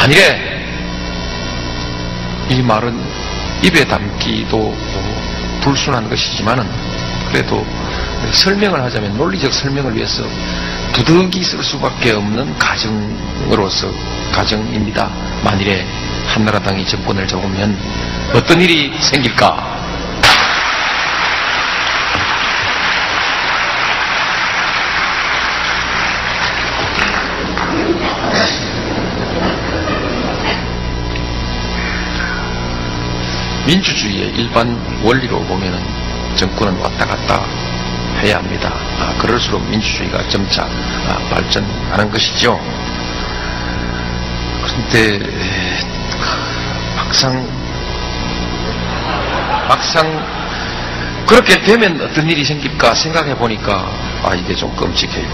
만일에 이 말은 입에 담기도 불순한 것이지만은 그래도 설명을 하자면 논리적 설명을 위해서 부득이 쓸 수밖에 없는 가정입니다. 만일에 한나라당이 정권을 잡으면 어떤 일이 생길까? 민주주의의 일반 원리로 보면은 정권은 왔다 갔다 해야 합니다. 그럴수록 민주주의가 점차 발전하는 것이죠. 그런데 막상 그렇게 되면 어떤 일이 생길까 생각해 보니까 이게 좀 끔찍해요.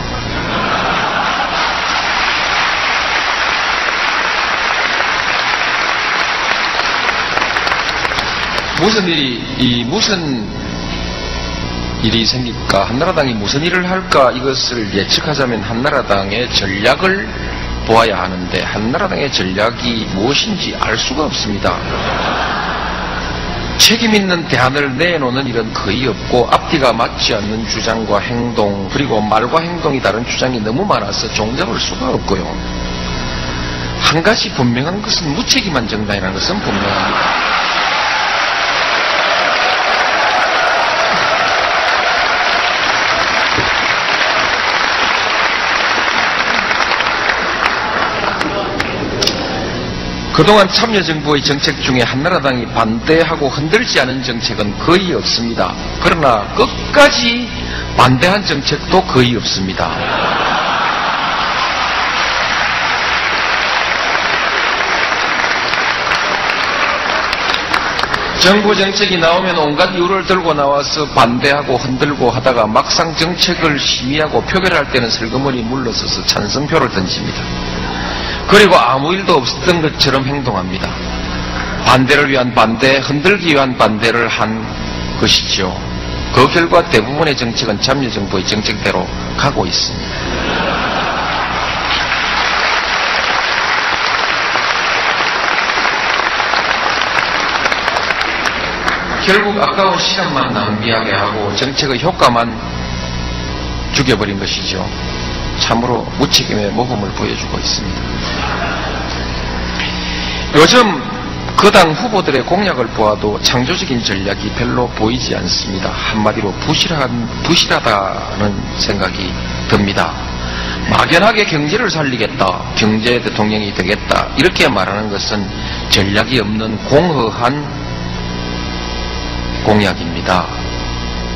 무슨 일이 생길까? 한나라당이 무슨 일을 할까? 이것을 예측하자면 한나라당의 전략을 보아야 하는데 한나라당의 전략이 무엇인지 알 수가 없습니다. 책임 있는 대안을 내놓는 일은 거의 없고 앞뒤가 맞지 않는 주장과 행동 그리고 말과 행동이 다른 주장이 너무 많아서 종잡을 수가 없고요. 한 가지 분명한 것은 무책임한 정당이라는 것은 분명합니다. 그동안 참여정부의 정책 중에 한나라당이 반대하고 흔들지 않은 정책은 거의 없습니다. 그러나 끝까지 반대한 정책도 거의 없습니다. 정부 정책이 나오면 온갖 이유를 들고 나와서 반대하고 흔들고 하다가 막상 정책을 심의하고 표결할 때는 슬그머니 물러서서 찬성표를 던집니다. 그리고 아무 일도 없었던 것처럼 행동합니다. 반대를 위한 반대, 흔들기 위한 반대를 한 것이죠. 그 결과 대부분의 정책은 참여정부의 정책대로 가고 있습니다. 결국 아까운 시간만 낭비하게 하고 정책의 효과만 죽여버린 것이죠. 참으로 무책임의 모범을 보여주고 있습니다. 요즘 그 당 후보들의 공약을 보아도 창조적인 전략이 별로 보이지 않습니다. 한마디로 부실하다는 생각이 듭니다. 막연하게 경제를 살리겠다, 경제 대통령이 되겠다 이렇게 말하는 것은 전략이 없는 공허한 공약입니다.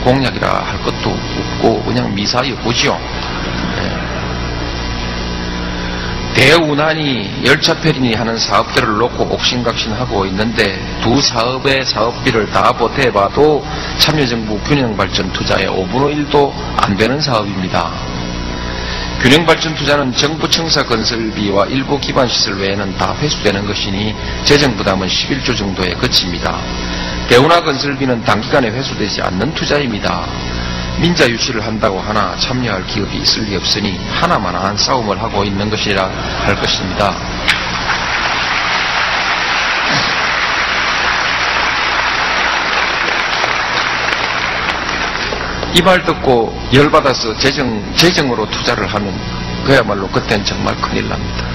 공약이라 할 것도 없고 그냥 미사여구죠. 대운하니 열차편이 하는 사업들을 놓고 옥신각신하고 있는데 두 사업의 사업비를 다 보태봐도 참여정부 균형발전투자의 5분의 1도 안 되는 사업입니다. 균형발전투자는 정부 청사 건설비와 일부 기반시설 외에는 다 회수되는 것이니 재정부담은 11조 정도에 그칩니다. 대운하 건설비는 단기간에 회수되지 않는 투자입니다. 민자 유치를 한다고 하나 참여할 기업이 있을 리 없으니 하나만한 싸움을 하고 있는 것이라 할 것입니다. 이 말 듣고 열받아서 재정으로 투자를 하면 그야말로 그땐 정말 큰일 납니다.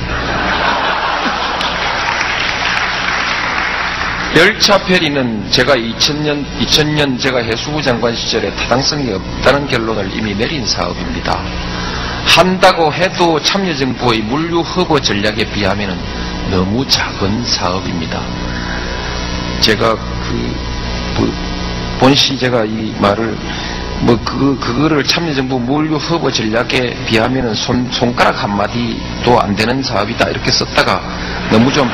열차 페리는 제가 2000년 제가 해수부 장관 시절에 타당성이 없다는 결론을 이미 내린 사업입니다. 한다고 해도 참여정부의 물류 허브 전략에 비하면 너무 작은 사업입니다. 제가 본시 제가 이 말을 그거를 참여정부 물류 허브 전략에 비하면 손가락 한마디도 안 되는 사업이다 이렇게 썼다가 너무 좀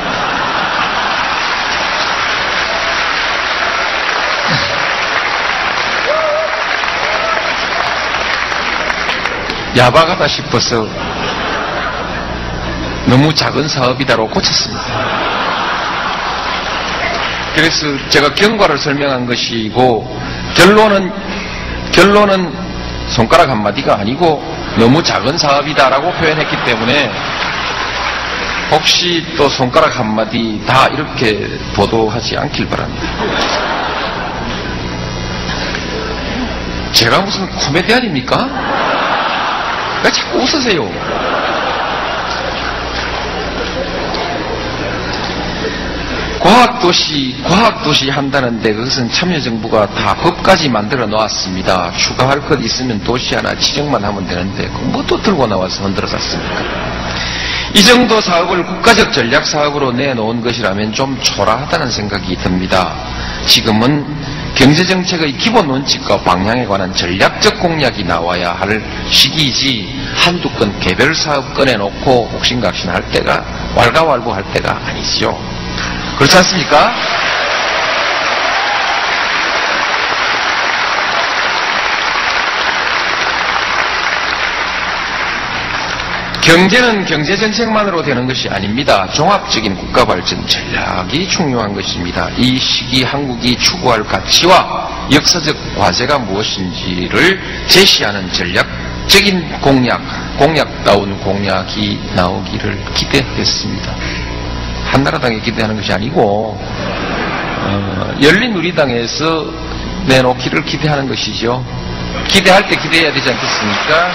야박하다 싶어서 너무 작은 사업이다로 고쳤습니다. 그래서 제가 경과를 설명한 것이고 결론은 손가락 한마디가 아니고 너무 작은 사업이다라고 표현했기 때문에 혹시 또 손가락 한마디 다 이렇게 보도하지 않길 바랍니다. 제가 무슨 코미디언입니까? 왜 자꾸 웃으세요? 과학도시 한다는데 그것은 참여정부가 다 법까지 만들어 놓았습니다. 추가할 것 있으면 도시 하나 지정만 하면 되는데 뭐 또 들고 나와서 흔들어 놨습니까? 이 정도 사업을 국가적 전략 사업으로 내놓은 것이라면 좀 초라하다는 생각이 듭니다. 지금은 경제정책의 기본 원칙과 방향에 관한 전략적 공약이 나와야 할 시기이지 한두 건 개별 사업 꺼내놓고 옥신각신할 때가 왈가왈부할 때가 아니죠. 그렇지 않습니까? 경제는 경제정책만으로 되는 것이 아닙니다. 종합적인 국가발전 전략이 중요한 것입니다. 이 시기 한국이 추구할 가치와 역사적 과제가 무엇인지를 제시하는 전략적인 공약다운 공약이 나오기를 기대했습니다. 한나라당에 기대하는 것이 아니고 열린우리당에서 내놓기를 기대하는 것이죠. 기대할 때 기대해야 되지 않겠습니까?